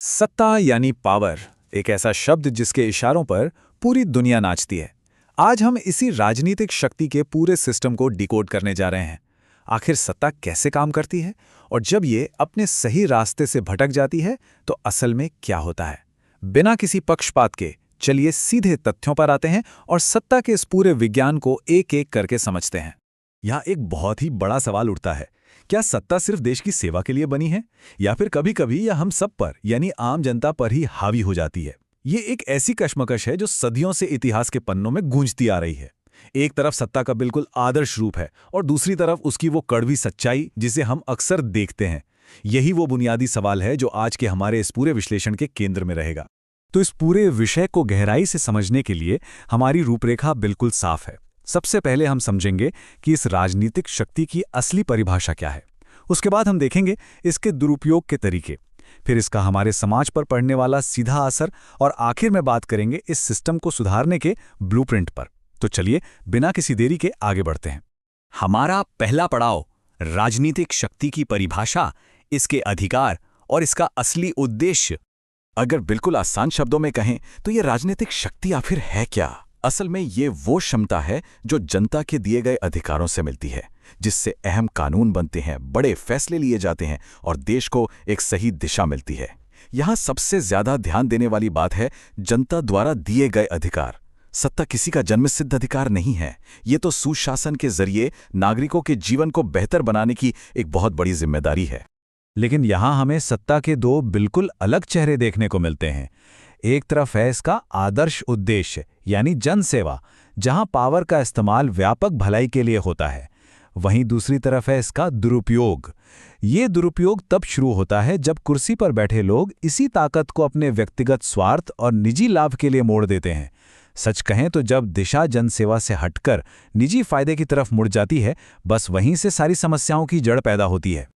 सत्ता यानी पावर, एक ऐसा शब्द जिसके इशारों पर पूरी दुनिया नाचती है। आज हम इसी राजनीतिक शक्ति के पूरे सिस्टम को डिकोड करने जा रहे हैं। आखिर सत्ता कैसे काम करती है और जब ये अपने सही रास्ते से भटक जाती है तो असल में क्या होता है। बिना किसी पक्षपात के चलिए सीधे तथ्यों पर आते हैं और सत्ता के इस पूरे विज्ञान को एक एक करके समझते हैं। यहाँ एक बहुत ही बड़ा सवाल उठता है, क्या सत्ता सिर्फ देश की सेवा के लिए बनी है या फिर कभी-कभी यह हम सब पर यानी आम जनता पर ही हावी हो जाती है। ये एक ऐसी कश्मकश है जो सदियों से इतिहास के पन्नों में गूंजती आ रही है। एक तरफ सत्ता का बिल्कुल आदर्श रूप है और दूसरी तरफ उसकी वो कड़वी सच्चाई जिसे हम अक्सर देखते हैं। यही वो बुनियादी सवाल है जो आज के हमारे इस पूरे विश्लेषण के केंद्र में रहेगा। तो इस पूरे विषय को गहराई से समझने के लिए हमारी रूपरेखा बिल्कुल साफ है। सबसे पहले हम समझेंगे कि इस राजनीतिक शक्ति की असली परिभाषा क्या है। उसके बाद हम देखेंगे इसके दुरुपयोग के तरीके, फिर इसका हमारे समाज पर पड़ने वाला सीधा असर और आखिर में बात करेंगे इस सिस्टम को सुधारने के ब्लूप्रिंट पर। तो चलिए बिना किसी देरी के आगे बढ़ते हैं। हमारा पहला पड़ाव राजनीतिक शक्ति की परिभाषा, इसके अधिकार और इसका असली उद्देश्य। अगर बिल्कुल आसान शब्दों में कहें तो ये राजनीतिक शक्ति आखिर है क्या? असल में ये वो क्षमता है जो जनता के दिए गए अधिकारों से मिलती है, जिससे अहम कानून बनते हैं, बड़े फैसले लिए जाते हैं और देश को एक सही दिशा मिलती है। यहाँ सबसे ज्यादा ध्यान देने वाली बात है जनता द्वारा दिए गए अधिकार। सत्ता किसी का जन्मसिद्ध अधिकार नहीं है, ये तो सुशासन के जरिए नागरिकों के जीवन को बेहतर बनाने की एक बहुत बड़ी जिम्मेदारी है। लेकिन यहाँ हमें सत्ता के दो बिल्कुल अलग चेहरे देखने को मिलते हैं। एक तरफ है इसका आदर्श उद्देश्य यानी जनसेवा, जहां पावर का इस्तेमाल व्यापक भलाई के लिए होता है। वहीं दूसरी तरफ है इसका दुरुपयोग। ये दुरुपयोग तब शुरू होता है जब कुर्सी पर बैठे लोग इसी ताकत को अपने व्यक्तिगत स्वार्थ और निजी लाभ के लिए मोड़ देते हैं। सच कहें तो जब दिशा जनसेवा से हटकर निजी फायदे की तरफ मुड़ जाती है, बस वहीं से सारी समस्याओं की जड़ पैदा होती है।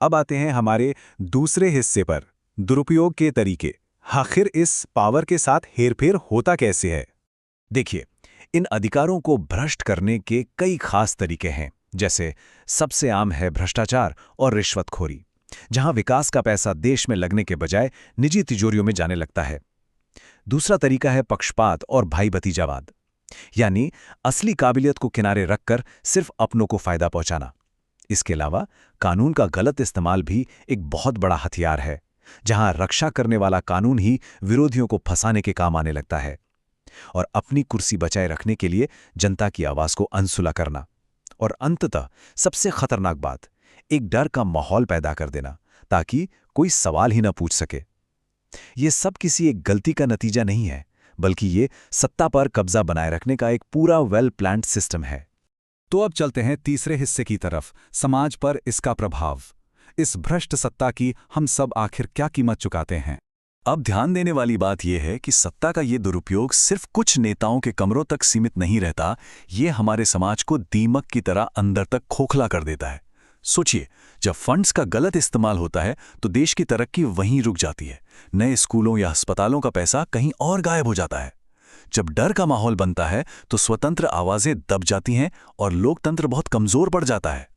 अब आते हैं हमारे दूसरे हिस्से पर, दुरुपयोग के तरीके। आखिर इस पावर के साथ हेरफेर होता कैसे है? देखिए, इन अधिकारों को भ्रष्ट करने के कई खास तरीके हैं। जैसे सबसे आम है भ्रष्टाचार और रिश्वतखोरी, जहां विकास का पैसा देश में लगने के बजाय निजी तिजोरियों में जाने लगता है। दूसरा तरीका है पक्षपात और भाई भतीजावाद, यानी असली काबिलियत को किनारे रखकर सिर्फ अपनों को फायदा पहुंचाना। इसके अलावा कानून का गलत इस्तेमाल भी एक बहुत बड़ा हथियार है, जहां रक्षा करने वाला कानून ही विरोधियों को फंसाने के काम आने लगता है। और अपनी कुर्सी बचाए रखने के लिए जनता की आवाज को अनसुला करना। और अंततः सबसे खतरनाक बात, एक डर का माहौल पैदा कर देना ताकि कोई सवाल ही न पूछ सके। ये सब किसी एक गलती का नतीजा नहीं है, बल्कि ये सत्ता पर कब्जा बनाए रखने का एक पूरा वेल प्लान्ड सिस्टम है। तो अब चलते हैं तीसरे हिस्से की तरफ, समाज पर इसका प्रभाव। इस भ्रष्ट सत्ता की हम सब आखिर क्या कीमत चुकाते हैं? अब ध्यान देने वाली बात यह है कि सत्ता का ये दुरुपयोग सिर्फ कुछ नेताओं के कमरों तक सीमित नहीं रहता, ये हमारे समाज को दीमक की तरह अंदर तक खोखला कर देता है। सोचिए, जब फंड्स का गलत इस्तेमाल होता है तो देश की तरक्की वहीं रुक जाती है। नए स्कूलों या अस्पतालों का पैसा कहीं और गायब हो जाता है। जब डर का माहौल बनता है तो स्वतंत्र आवाजें दब जाती हैं और लोकतंत्र बहुत कमजोर पड़ जाता है।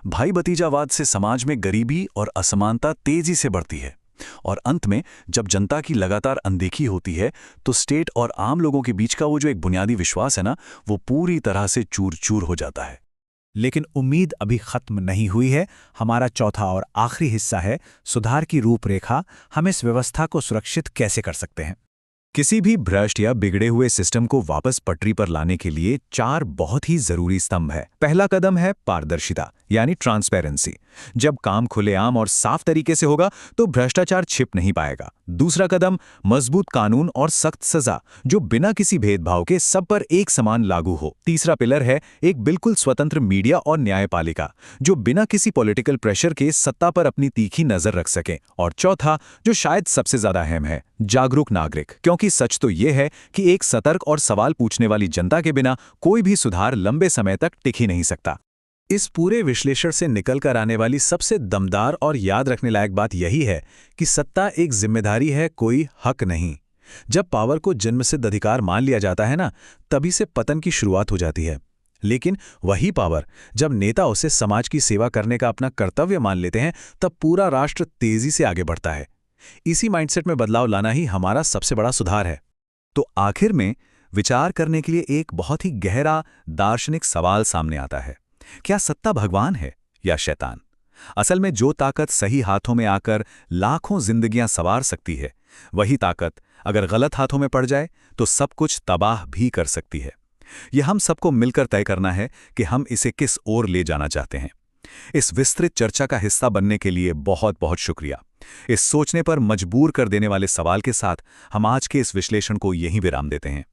भाई भतीजावाद से समाज में गरीबी और असमानता तेजी से बढ़ती है और अंत में जब जनता की लगातार अनदेखी होती है तो स्टेट और आम लोगों के बीच का वो जो एक बुनियादी विश्वास है ना, वो पूरी तरह से चूर चूर हो जाता है। लेकिन उम्मीद अभी खत्म नहीं हुई है। हमारा चौथा और आखिरी हिस्सा है सुधार की रूपरेखा। हम इस व्यवस्था को सुरक्षित कैसे कर सकते हैं? किसी भी भ्रष्ट या बिगड़े हुए सिस्टम को वापस पटरी पर लाने के लिए 4 बहुत ही जरूरी स्तंभ है। पहला कदम है पारदर्शिता यानी ट्रांसपेरेंसी। जब काम खुलेआम और साफ तरीके से होगा तो भ्रष्टाचार छिप नहीं पाएगा। दूसरा कदम मजबूत कानून और सख्त सजा, जो बिना किसी भेदभाव के सब पर एक समान लागू हो। तीसरा पिलर है एक बिल्कुल स्वतंत्र मीडिया और न्यायपालिका, जो बिना किसी पॉलिटिकल प्रेशर के सत्ता पर अपनी तीखी नजर रख सके। और चौथा, जो शायद सबसे ज्यादा अहम है, जागरूक नागरिक, क्योंकि सच तो यह है कि एक सतर्क और सवाल पूछने वाली जनता के बिना कोई भी सुधार लंबे समय तक टिक ही नहीं सकता। इस पूरे विश्लेषण से निकलकर आने वाली सबसे दमदार और याद रखने लायक बात यही है कि सत्ता एक जिम्मेदारी है, कोई हक नहीं। जब पावर को जन्मसिद्ध अधिकार मान लिया जाता है ना, तभी से पतन की शुरुआत हो जाती है। लेकिन वही पावर जब नेता उसे समाज की सेवा करने का अपना कर्तव्य मान लेते हैं, तब पूरा राष्ट्र तेजी से आगे बढ़ता है। इसी माइंडसेट में बदलाव लाना ही हमारा सबसे बड़ा सुधार है। तो आखिर में विचार करने के लिए एक बहुत ही गहरा दार्शनिक सवाल सामने आता है। क्या सत्ता भगवान है या शैतान? असल में जो ताकत सही हाथों में आकर लाखों जिंदगियां संवार सकती है, वही ताकत अगर गलत हाथों में पड़ जाए तो सब कुछ तबाह भी कर सकती है। यह हम सबको मिलकर तय करना है कि हम इसे किस ओर ले जाना चाहते हैं। इस विस्तृत चर्चा का हिस्सा बनने के लिए बहुत बहुत शुक्रिया। इस सोचने पर मजबूर कर देने वाले सवाल के साथ हम आज के इस विश्लेषण को यहीं विराम देते हैं।